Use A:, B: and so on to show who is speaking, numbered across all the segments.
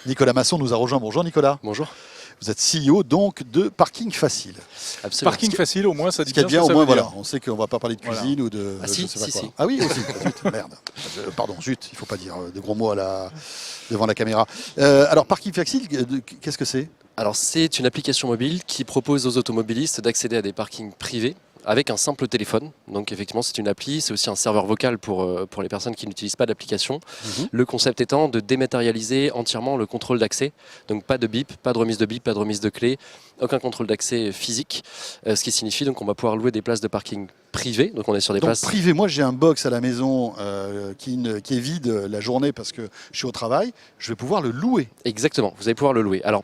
A: Nicolas Masson nous a rejoint. Bonjour Nicolas.
B: Bonjour.
A: Vous êtes CEO donc de Parking Facile.
B: Absolument.
C: Parking facile, au moins, ça dit
A: Ce qui est bien,
C: ce
A: au
C: que ça
A: moins,
C: veut dire.
A: voilà, on sait qu'on ne va pas parler de cuisine ou de.
B: Ah
A: je
B: si,
A: sais pas
B: si,
A: quoi.
B: si.
A: Ah oui, aussi. Zut, merde. Pardon, zut, il ne faut pas dire des gros mots devant la caméra. Alors, Parking Facile, qu'est-ce que c'est?
B: Alors c'est une application mobile qui propose aux automobilistes d'accéder à des parkings privés avec un simple téléphone. Donc effectivement c'est une appli, c'est aussi un serveur vocal pour les personnes qui n'utilisent pas d'application. Le concept étant de dématérialiser entièrement le contrôle d'accès. Donc pas de bip, pas de remise de bip, pas de remise de clé, aucun contrôle d'accès physique. Ce qui signifie donc qu'on va pouvoir louer des places de parking privées. Donc on est sur des places...
A: privé, moi j'ai un box à la maison qui est vide la journée parce que je suis au travail, je vais pouvoir le louer.
B: Exactement, vous allez pouvoir le louer. Alors,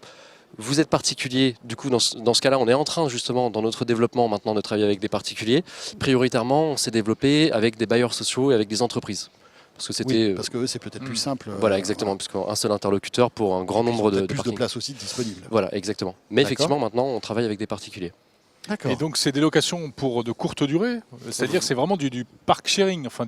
B: vous êtes particulier, du coup dans ce cas-là, on est en train justement dans notre développement maintenant de travailler avec des particuliers. Prioritairement, on s'est développé avec des bailleurs sociaux et avec des entreprises. Parce que c'était...
A: Oui, parce que c'est peut-être plus simple.
B: Voilà, exactement, puisqu'un seul interlocuteur pour un grand nombre de
A: plus de
B: parkings.
A: places aussi disponibles.
B: Voilà, exactement. Mais effectivement, maintenant, on travaille avec des particuliers.
A: D'accord.
C: Et donc c'est des locations pour de courtes durées, c'est-à-dire c'est vraiment du park sharing, enfin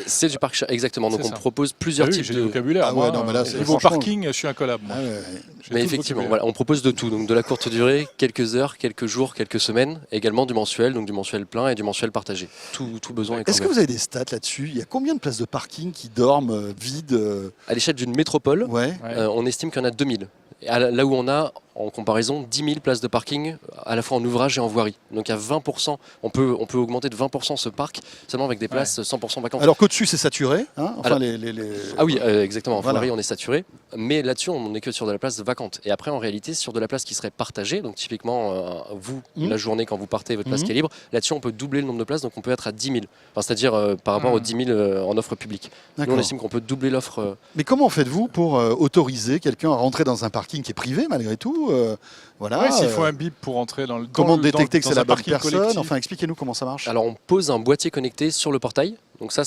B: C'est du parc, exactement. Donc on propose plusieurs types
C: j'ai
B: de...
C: du vocabulaire.
A: Ah ouais, non, mais là,
C: niveau
A: franchement,
C: parking, je suis incollable. moi.
A: Ah ouais.
B: Mais effectivement, voilà, on propose de tout. Donc de la courte durée, quelques heures, quelques jours, quelques semaines, également du mensuel, donc du mensuel plein et du mensuel partagé. Tout besoin est
A: Est-ce que vous avez des stats là-dessus? Il y a combien de places de parking qui dorment vides?
B: À l'échelle d'une métropole,
A: Ouais.
B: on estime qu'il y en a 2000. Et là où on a, en comparaison, 10 000 places de parking, à la fois en ouvrage et en voirie. Donc il y a 20%, on peut augmenter de 20% ce parc, seulement avec des places 100% vacantes.
A: Alors qu'au-dessus, c'est saturé. Hein, enfin,
B: Alors, Ah oui, exactement, en voirie, on est saturé. Mais là-dessus, on n'est que sur de la place vacante. Et après, en réalité, sur de la place qui serait partagée, donc typiquement, vous, la journée, quand vous partez, votre place qui est libre, là-dessus, on peut doubler le nombre de places, donc on peut être à 10 000. Enfin, c'est-à-dire par rapport aux 10 000 en offre publique. Nous, on estime qu'on peut doubler l'offre.
A: Mais comment faites-vous pour autoriser quelqu'un à rentrer dans un parking qui est privé, malgré tout voilà.
C: Ouais, s'il faut un bip pour entrer dans le
A: Comment détecter que c'est la bonne
C: parking
A: personne?
C: collectif.
A: Enfin, expliquez-nous comment ça marche.
B: Alors, on pose un boîtier connecté sur le portail. Donc ça,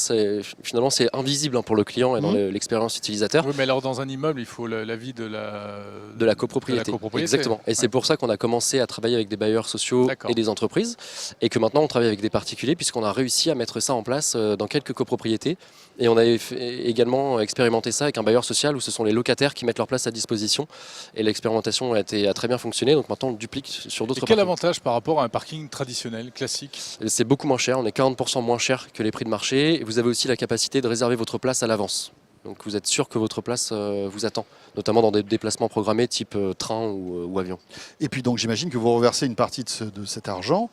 B: finalement, c'est invisible pour le client et dans l'expérience utilisateur.
C: Oui, mais alors dans un immeuble, il faut l'avis de
B: la copropriété. Exactement. Et c'est pour ça qu'on a commencé à travailler avec des bailleurs sociaux et des entreprises, et que maintenant on travaille avec des particuliers, puisqu'on a réussi à mettre ça en place dans quelques copropriétés. Et on a également expérimenté ça avec un bailleur social où ce sont les locataires qui mettent leur place à disposition. Et l'expérimentation a très bien fonctionné. Donc maintenant on le duplique sur d'autres parkings.
C: Quel avantage par rapport à un parking traditionnel, classique?
B: C'est beaucoup moins cher. On est 40% moins cher que les prix de marché. Et vous avez aussi la capacité de réserver votre place à l'avance. Donc vous êtes sûr que votre place vous attend, notamment dans des déplacements programmés type train ou avion.
A: Et puis donc j'imagine que vous reversez une partie de cet argent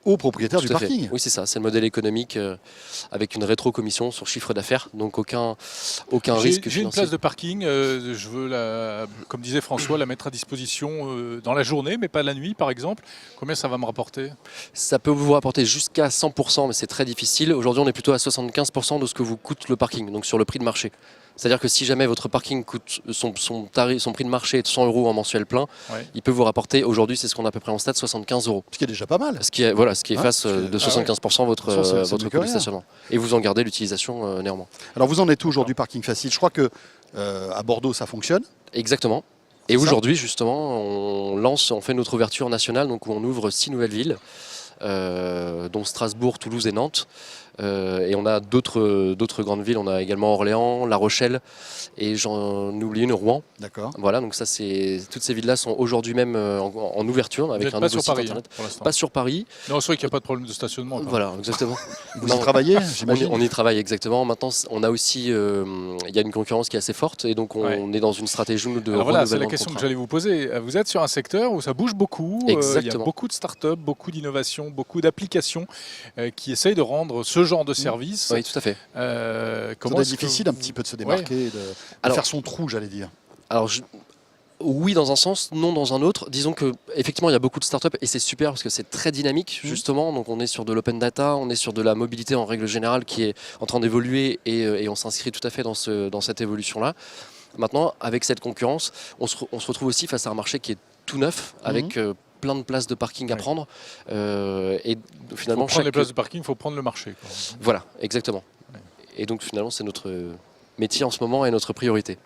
A: aux propriétaires du parking.
B: Oui, c'est ça. C'est le modèle économique avec une rétro-commission sur chiffre d'affaires. Donc aucun risque financier.
C: J'ai une place de parking, je veux, comme disait François, la mettre à disposition dans la journée, mais pas la nuit par exemple. Combien ça va me rapporter?
B: Ça peut vous rapporter jusqu'à 100%, mais c'est très difficile. Aujourd'hui, on est plutôt à 75% de ce que vous coûte le parking, donc sur le prix de marché. C'est-à-dire que si jamais votre parking coûte son prix de marché est de 100 € en mensuel plein, il peut vous rapporter, aujourd'hui c'est ce qu'on a à peu près en stade, 75 €.
A: Ce qui est déjà pas mal.
B: Ce qui efface de 75% votre coût de stationnement. Et vous en gardez l'utilisation néanmoins.
A: Alors vous en êtes où aujourd'hui Parking Facile? Je crois que à Bordeaux ça fonctionne.
B: Exactement. Et aujourd'hui justement, on fait notre ouverture nationale, donc où on ouvre 6 nouvelles villes, dont Strasbourg, Toulouse et Nantes. Et on a d'autres grandes villes, on a également Orléans, La Rochelle et j'en oublie une, Rouen.
A: D'accord.
B: Voilà, donc toutes ces villes-là sont aujourd'hui même en ouverture avec un nouveau site internet. Pas sur Paris.
C: Non, c'est vrai qu'il n'y a pas de problème de stationnement.
B: Voilà, exactement.
A: Vous y travaillez, j'imagine.
B: On y travaille exactement. Maintenant, on a aussi, il y a une concurrence qui est assez forte et donc on est dans une stratégie de renouvellement.
C: Voilà, c'est la question que j'allais vous poser. Vous êtes sur un secteur où ça bouge beaucoup. Il y a beaucoup de startups, beaucoup d'innovations, beaucoup d'applications qui essayent de rendre ce genre de service.
B: Oui, tout à fait.
A: C'est difficile un petit peu de se démarquer, de faire son trou, j'allais dire.
B: Alors, oui, dans un sens, non dans un autre. Disons que effectivement, il y a beaucoup de startups et c'est super parce que c'est très dynamique justement. Donc, on est sur de l'open data, on est sur de la mobilité en règle générale qui est en train d'évoluer et on s'inscrit tout à fait dans cette évolution-là. Maintenant, avec cette concurrence, on se retrouve aussi face à un marché qui est tout neuf avec plein de places de parking à prendre. Et finalement,
C: pour prendre les places de parking, il faut prendre le marché.
B: Voilà, exactement. Et donc finalement, c'est notre métier en ce moment et notre priorité.